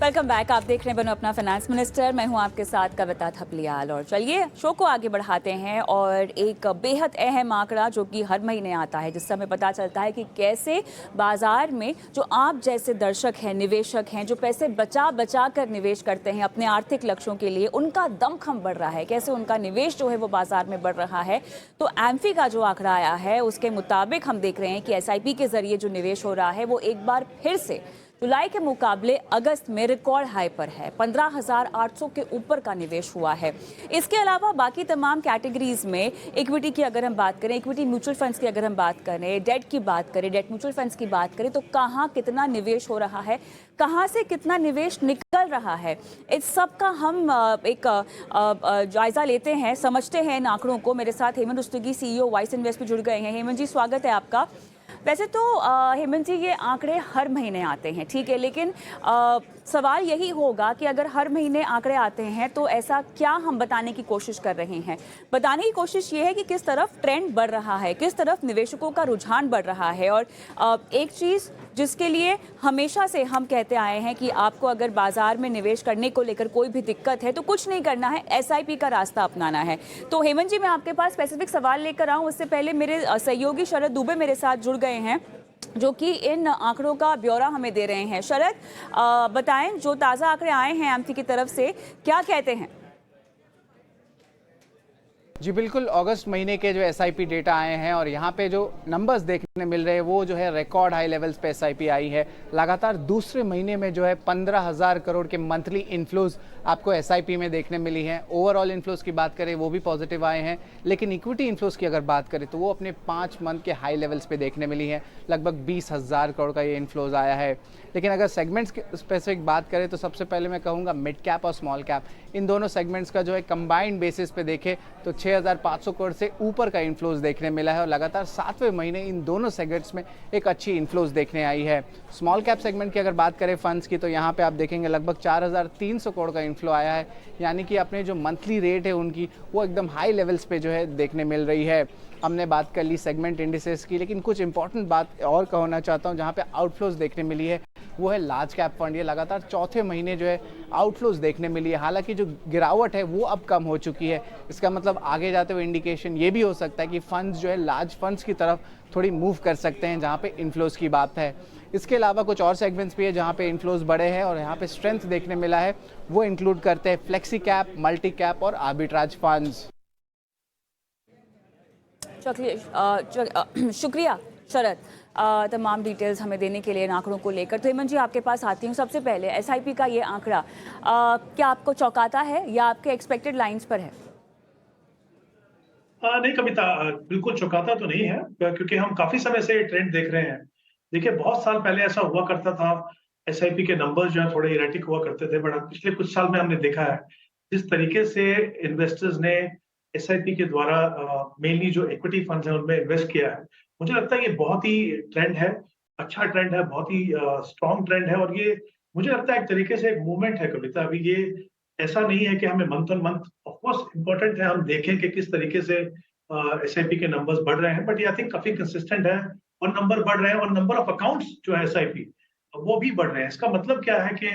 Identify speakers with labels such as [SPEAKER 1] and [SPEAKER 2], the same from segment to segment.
[SPEAKER 1] Welcome back. आप देख रहे हैं बनो अपना फाइनेंस मिनिस्टर। मैं हूं आपके साथ कविता थपलियाल। और चलिए शो को आगे बढ़ाते हैं और एक बेहद अहम आंकड़ा जो कि हर महीने आता है, जिससे हमें पता चलता है कि कैसे बाजार में जो आप जैसे दर्शक हैं, निवेशक हैं, जो पैसे बचा बचा कर निवेश करते हैं अपने आर्थिक लक्ष्यों के लिए, उनका दमखम बढ़ रहा है, कैसे उनका निवेश जो है वो बाजार में बढ़ रहा है। तो एम्फी का जो आंकड़ा आया है उसके मुताबिक हम देख रहे हैं कि एसआईपी के जरिए जो निवेश हो रहा है वो एक बार फिर से जुलाई के मुकाबले अगस्त में रिकॉर्ड हाई पर है। 15,800 के ऊपर का निवेश हुआ है। इसके अलावा बाकी तमाम कैटेगरीज में इक्विटी की अगर हम बात करें, इक्विटी म्यूचुअल फंड्स की अगर हम बात करें, डेट की बात करें, डेट म्यूचुअल फंड्स की बात करें, तो कहाँ कितना निवेश हो रहा है, कहाँ से कितना निवेश निकल रहा है, इस सब का हम एक जायजा लेते हैं, समझते हैं इन आंकड़ों को। मेरे साथ Hemant Rustagi, CEO vice invest पे जुड़ गए हैं। हेमंत जी, स्वागत है आपका। वैसे तो हेमंत जी, ये आंकड़े हर महीने आते हैं, ठीक है, लेकिन सवाल यही होगा कि अगर हर महीने आंकड़े आते हैं तो ऐसा क्या हम बताने की कोशिश कर रहे हैं। बताने की कोशिश ये है कि किस तरफ ट्रेंड बढ़ रहा है, किस तरफ निवेशकों का रुझान बढ़ रहा है। और एक चीज़ जिसके लिए हमेशा से हम कहते आए हैं कि आपको अगर बाजार में निवेश करने को लेकर कोई भी दिक्कत है तो कुछ नहीं करना है, एसआईपी का रास्ता अपनाना है। तो हेमंत जी, मैं आपके पास स्पेसिफिक सवाल लेकर आऊँ उससे पहले मेरे सहयोगी शरद दुबे मेरे साथ जुड़ गए हैं, जो कि इन आंकड़ों का ब्यौरा हमें दे रहे हैं। शरद, बताएं, जो ताज़ा आंकड़े आए हैं एम्फी की तरफ से, क्या कहते हैं?
[SPEAKER 2] जी बिल्कुल, अगस्त महीने के जो एसआईपी डेटा आए हैं और यहाँ पे जो नंबर्स देखने मिल रहे हैं वो जो है रिकॉर्ड हाई लेवल्स पे एसआईपी आई है। लगातार दूसरे महीने में जो है 15,000 करोड़ के मंथली इन्फ्लोज आपको एसआईपी में देखने मिली हैं। ओवरऑल इन्फ्लोज की बात करें वो भी पॉजिटिव आए हैं, लेकिन इक्विटी इन्फ्लोज की अगर बात करें तो वो अपने 5 मंथ के हाई लेवल्स पे देखने मिली है। लगभग 20,000 करोड़ का ये इन्फ्लोज आया है। लेकिन अगर सेगमेंट्स की स्पेसिफिक बात करें तो सबसे पहले मैं कहूँगा मिड कैप और स्मॉल कैप, इन दोनों सेगमेंट्स का जो है कंबाइंड बेसिस पे देखें तो 6,500 करोड़ से ऊपर का इन्फ्लोज देखने मिला है और लगातार 7वें महीने इन दोनों सेगमेंट्स में एक अच्छी इन्फ्लोज देखने आई है। स्मॉल कैप सेगमेंट की अगर बात करें फंड्स की तो यहाँ पे आप देखेंगे लगभग 4,300 करोड़ का इन्फ्लो आया है, यानी कि अपने जो मंथली रेट है उनकी वो एकदम हाई लेवल्स पे जो है देखने मिल रही है। हमने बात कर ली सेगमेंट इंडिसेस की, लेकिन कुछ इंपॉर्टेंट बात और कहना चाहता हूँ जहाँ पे आउटफ्लोज देखने मिली है वो है लार्ज कैप फंड। ये लगातार चौथे महीने जो है आउटफ्लोज देखने मिली है। हालांकि जो गिरावट है वो अब कम हो चुकी है। इसका मतलब आगे जाते हुए इंडिकेशन ये भी हो सकता है कि फंड्स जो है लार्ज फंड्स की तरफ थोड़ी मूव कर सकते हैं जहाँ पे इन्फ्लोज की बात है। इसके अलावा कुछ और सेगमेंट्स भी है जहाँ पे इन्फ्लोज बढ़े हैं और यहाँ पे स्ट्रेंथ देखने मिला है, वो इंक्लूड करते हैं फ्लेक्सी कैप, मल्टी कैप और आर्बिट्राज फंड्स।
[SPEAKER 1] शुक्रिया शरद, तमाम डिटेल्स हमें देने के लिए इन आंकड़ों को लेकर। तो हेमंत जी, आपके पास आती हूँ। सबसे पहले एसआईपी का ये आंकड़ा क्या आपको चौंकाता है या आपके एक्सपेक्टेड लाइंस पर है?
[SPEAKER 3] नहीं कविता, बिल्कुल चौंकाता तो नहीं है, क्योंकि हम काफी समय से ये ट्रेंड देख रहे हैं। देखिए, बहुत साल पहले ऐसा हुआ करता था, एसआईपी के नंबर्स जो है थोड़े इरेटिक हुआ करते थे, बट पिछले कुछ साल में हमने देखा है जिस तरीके से इन्वेस्टर्स ने एसआईपी के द्वारा मेनली जो इक्विटी फंड्स हैं उनमें इन्वेस्ट किया है। मुझे लगता है ये बहुत ही ट्रेंड है, अच्छा ट्रेंड है, बहुत ही स्ट्रॉन्ग ट्रेंड है। और ये मुझे लगता है एक तरीके से एक मूवमेंट है कविता। अभी ये ऐसा नहीं है कि हमें month on month, of course important है हम देखें कि किस तरीके से एसआईपी के नंबर्स बढ़ रहे हैं, बट ये आई थिंक काफी कंसिस्टेंट है और नंबर बढ़ रहे हैं और नंबर ऑफ अकाउंट्स जो है एसआईपी वो भी बढ़ रहे हैं। इसका मतलब क्या है कि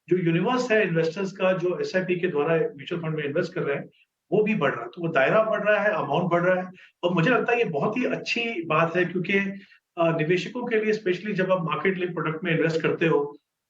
[SPEAKER 3] जो यूनिवर्स है इन्वेस्टर्स का जो एसआईपी के द्वारा म्यूचुअल फंड में इन्वेस्ट कर रहे हैं वो भी बढ़ रहा है। तो वो दायरा बढ़ रहा है, अमाउंट बढ़ रहा है और मुझे लगता है ये बहुत ही अच्छी बात है, क्योंकि निवेशकों के लिए स्पेशली जब आप मार्केट लिंक प्रोडक्ट में इन्वेस्ट करते हो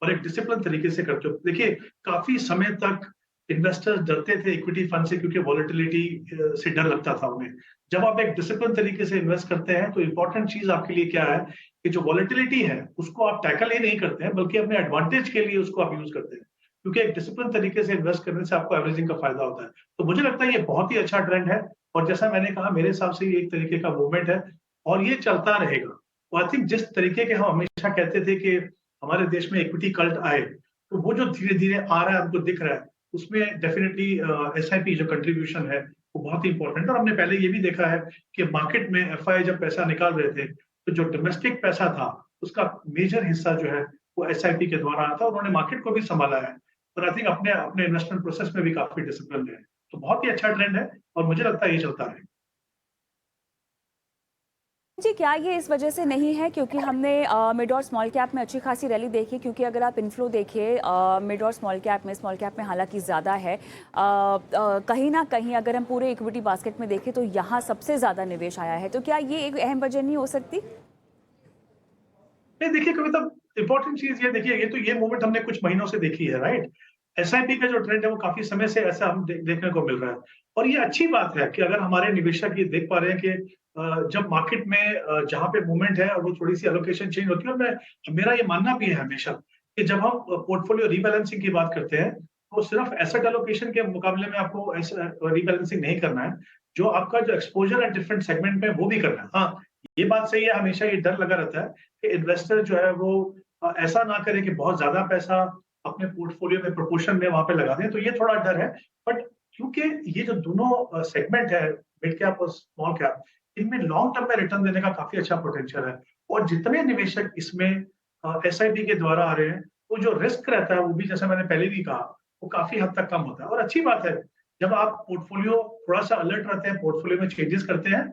[SPEAKER 3] और एक डिसिप्लिन तरीके से करते हो। देखिए, काफी समय तक इन्वेस्टर्स डरते थे इक्विटी फंड से, क्योंकि वॉलेटिलिटी से डर लगता था उन्हें। जब आप एक डिसिप्लिन तरीके से इन्वेस्ट करते हैं तो इंपॉर्टेंट चीज आपके लिए क्या है कि जो वॉलेटिलिटी है उसको आप टैकल ही नहीं करते हैं, बल्कि अपने एडवांटेज के लिए उसको आप यूज करते हैं, क्योंकि एक डिसिप्लिन तरीके से इन्वेस्ट करने से आपको एवरेजिंग का फायदा होता है। तो मुझे लगता है ये बहुत ही अच्छा ट्रेंड है और जैसा मैंने कहा, मेरे हिसाब से ये एक तरीके का मूवमेंट है और ये चलता रहेगा। तो आई थिंक जिस तरीके के हम हमेशा कहते थे कि हमारे देश में इक्विटी कल्ट आए, तो वो जो धीरे धीरे आ रहा है, हमको दिख रहा है, उसमें डेफिनेटली एसआईपी जो कंट्रीब्यूशन है वो बहुत ही इंपॉर्टेंट है। और हमने पहले ये भी देखा है कि मार्केट में एफआई जब पैसा निकाल रहे थे तो जो डोमेस्टिक पैसा था उसका मेजर हिस्सा जो है वो एसआईपी के द्वारा आता है। उन्होंने मार्केट को भी संभाला है और आई थिंक अपने अपने इन्वेस्टमेंट प्रोसेस में भी काफी डिसिप्लिन है। तो बहुत ही अच्छा ट्रेंड है और मुझे लगता है ये चलता है।
[SPEAKER 1] जी, क्या ये इस वजह से नहीं है क्योंकि हमने मिड और स्मॉल कैप में अच्छी खासी रैली देखी, क्योंकि अगर आप इन्फ्लो देखिए मिड और स्मॉल कैप में हालांकि ज़्यादा है, कहीं ना कहीं अगर हम पूरे इक्विटी बास्केट में देखें तो यहाँ सबसे ज़्यादा निवेश आया है, तो क्या ये एक अहम वजह नहीं हो सकती?
[SPEAKER 3] नहीं देखिए, कविता, इंपॉर्टेंट चीज ये देखिए, ये मूवमेंट हमने कुछ महीनों से देखी है, राइट? एसआईपी का जो ट्रेंड है वो काफी समय से ऐसा हम देखने को मिल रहा है। और ये अच्छी बात है कि अगर हमारे निवेशक ये देख पा रहे हैं कि जब मार्केट में जहाँ पे मूवमेंट है वो थोड़ी सी एलोकेशन चेंज होती है। और मैं मेरा ये मानना भी है हमेशा कि जब हम पोर्टफोलियो रीबैलेंसिंग की बात करते हैं तो सिर्फ एसेट एलोकेशन के मुकाबले में आपको रीबैलेंसिंग नहीं करना है। जो आपका जो एक्सपोजर है डिफरेंट सेगमेंट में वो भी करना है। हाँ, ये बात सही है, हमेशा ये डर लगा रहता है कि इन्वेस्टर जो है वो ऐसा ना करे कि बहुत ज्यादा पैसा अपने पोर्टफोलियो में प्रोपोर्शन में वहां पे लगा दें, तो ये थोड़ा डर है। बट क्योंकि ये जो दोनों सेगमेंट है, मिड कैप और स्मॉल कैप, इनमें लॉन्ग टर्म में रिटर्न देने का काफी अच्छा पोटेंशियल है। और जितने निवेशक इसमें एसआईपी के द्वारा आ रहे हैं, तो जो रिस्क रहता है वो भी, जैसे मैंने पहले भी कहा, वो काफी हद तक कम होता है। और अच्छी बात है जब आप पोर्टफोलियो थोड़ा सा अलर्ट रहते हैं, पोर्टफोलियो में चेंजेस करते हैं।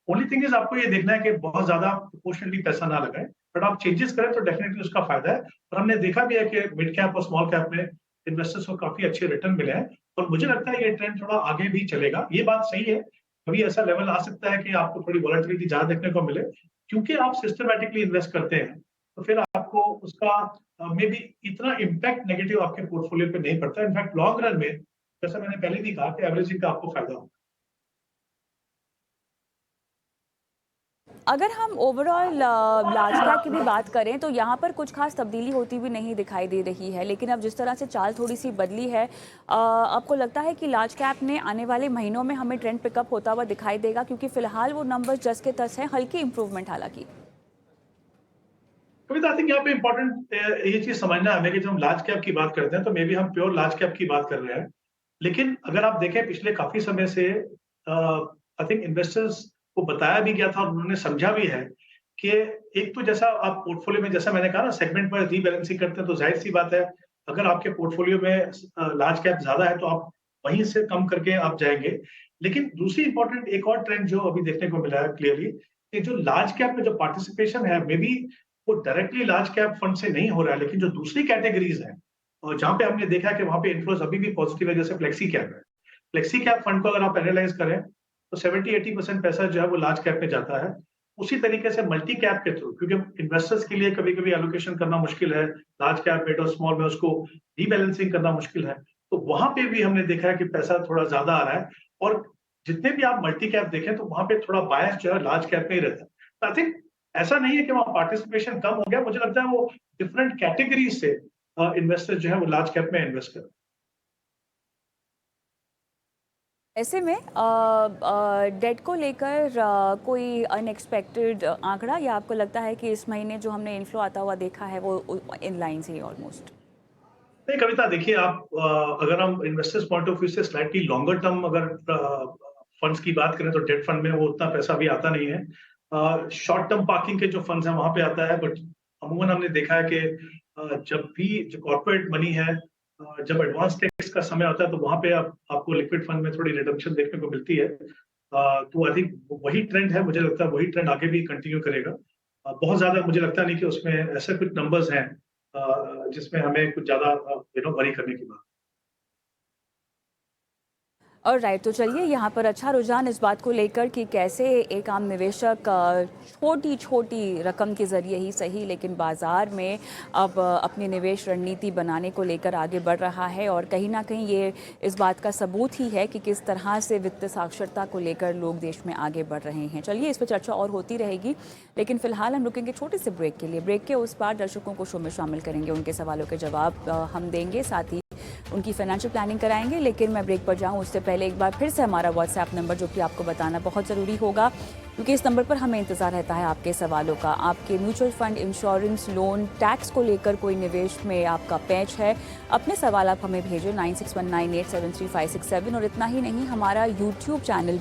[SPEAKER 3] ओनली थिंग इज आपको ये देखना है कि बहुत ज्यादा प्रोपोर्शनली पैसा ना लगाएं, बट आप चेंजेस करें तो डेफिनेटली उसका फायदा है। और हमने देखा भी है कि मिड कैप और स्मॉल कैप में इन्वेस्टर्स को काफी अच्छे रिटर्न मिले हैं। और मुझे लगता है ये ट्रेंड थोड़ा आगे भी चलेगा। ये बात सही है, कभी ऐसा लेवल आ सकता है कि आपको थोड़ी वॉलेटिलिटी ज्यादा देखने को मिले, क्योंकि आप सिस्टमैटिकली इन्वेस्ट करते हैं, तो फिर आपको उसका मे बी इतना इम्पैक्ट नेगेटिव आपके पोर्टफोलियो पे नहीं पड़ता। इनफैक्ट लॉन्ग रन में, जैसा मैंने पहले भी कहा, कि एवरेजिंग का आपको फायदा होगा।
[SPEAKER 1] अगर हम ओवरऑल लार्ज कैप की भी बात करें तो यहाँ पर कुछ खास तब्दीली होती भी नहीं दिखाई दे रही है, लेकिन अब जिस तरह से चाल थोड़ी सी बदली है, आपको लगता है कि लार्ज कैप ने आने वाले महीनों में हमें ट्रेंड पिकअप होता हुआ दिखाई देगा? क्योंकि फिलहाल वो नंबर जस के तस हैं, हल्की इंप्रूवमेंट हालांकि।
[SPEAKER 3] कविता, आई थिंक यहाँ पे इम्पोर्टेंट ये चीज समझना है हमें कि जब हम लार्ज कैप की बात करते हैं तो मे बी हम प्योर लार्ज कैप की बात कर रहे हैं। लेकिन अगर आप देखें पिछले काफी समय से, आई थिंक इन्वेस्टर्स को बताया भी गया था और उन्होंने समझा भी है कि एक तो जैसा आप पोर्टफोलियो में, जैसा मैंने कहा ना, सेगमेंट पर रीबैलेंसिंग करते हैं, तो जाहिर सी बात है अगर आपके पोर्टफोलियो में लार्ज कैप ज्यादा है तो आप वहीं से कम करके आप जाएंगे। लेकिन दूसरी इंपॉर्टेंट एक और ट्रेंड जो अभी देखने को मिला है क्लियरली, कि जो लार्ज कैप में जो पार्टिसिपेशन है, मे बी वो डायरेक्टली लार्ज कैप फंड से नहीं हो रहा है, लेकिन जो दूसरी कैटेगरीज है और जहां पे हमने देखा कि वहां पे इन्फ्लोज अभी भी पॉजिटिव है, जैसे फ्लेक्सी कैप है। फ्लेक्सी कैप फंड को अगर आप एनालाइज करें तो 70-80% पैसा जो है वो लार्ज कैप में जाता है। उसी तरीके से मल्टी कैप के थ्रू, क्योंकि इन्वेस्टर्स के लिए कभी कभी एलोकेशन करना मुश्किल है, लार्ज कैप, मिड और स्मॉल में उसको रीबैलेंसिंग करना मुश्किल है, तो वहां पे भी हमने देखा है कि पैसा थोड़ा ज्यादा आ रहा है। और जितने भी आप मल्टी कैप देखें तो वहां पे थोड़ा बायस जो है लार्ज कैप में ही रहता है। तो आई थिंक ऐसा नहीं है कि वहां पार्टिसिपेशन कम हो गया, मुझे लगता है वो डिफरेंट कैटेगरीज से इन्वेस्टर जो है वो लार्ज कैप में इन्वेस्ट कर।
[SPEAKER 1] ऐसे में डेट को लेकर कोई अनएक्सपेक्टेड आंकड़ा, या आपको लगता है कि इस महीने जो हमने इन्फ्लो आता हुआ देखा है वो इन लाइन से ही ऑलमोस्ट?
[SPEAKER 3] नहीं कविता, देखिए आप अगर हम इन्वेस्टर्स पॉइंट ऑफ व्यू से स्लाइटली लॉन्गर टर्म अगर फंड्स की बात करें तो डेट फंड में वो उतना पैसा भी आता नहीं है। शॉर्ट टर्म पार्किंग के जो फंड्स हैं वहां पे आता है, बट अमूमन हमने देखा है कि जब भी जो कॉर्पोरेट मनी है, जब एडवांस टैक्स का समय होता है तो वहां पे आपको लिक्विड फंड में थोड़ी रिडम्पशन देखने को मिलती है। तो आई थिंक वही ट्रेंड है, मुझे लगता है वही ट्रेंड आगे भी कंटिन्यू करेगा। बहुत ज्यादा मुझे लगता नहीं कि उसमें ऐसे कुछ नंबर्स हैं जिसमें हमें कुछ ज्यादा वरी करने की बात।
[SPEAKER 1] और राइट, तो चलिए यहाँ पर अच्छा रुझान इस बात को लेकर कि कैसे एक आम निवेशक छोटी छोटी रकम के ज़रिए ही सही, लेकिन बाज़ार में अब अपनी निवेश रणनीति बनाने को लेकर आगे बढ़ रहा है। और कहीं ना कहीं ये इस बात का सबूत ही है कि किस तरह से वित्त साक्षरता को लेकर लोग देश में आगे बढ़ रहे हैं। चलिए, इस पर चर्चा और होती रहेगी, लेकिन फ़िलहाल हम रुकेंगे छोटे से ब्रेक के लिए। ब्रेक के उस पार दर्शकों को शो में शामिल करेंगे, उनके सवालों के जवाब हम देंगे, साथ ही उनकी फाइनेंशियल प्लानिंग कराएंगे। लेकिन मैं ब्रेक पर जाऊं उससे पहले एक बार फिर से हमारा व्हाट्सएप नंबर, जो कि आपको बताना बहुत ज़रूरी होगा, क्योंकि इस नंबर पर हमें इंतज़ार रहता है आपके सवालों का। आपके mutual fund, insurance, loan, tax को लेकर कोई निवेश में आपका पैच है, अपने सवाल आप हमें भेजें 9619873567। और इतना ही नहीं, हमारा यूट्यूब चैनल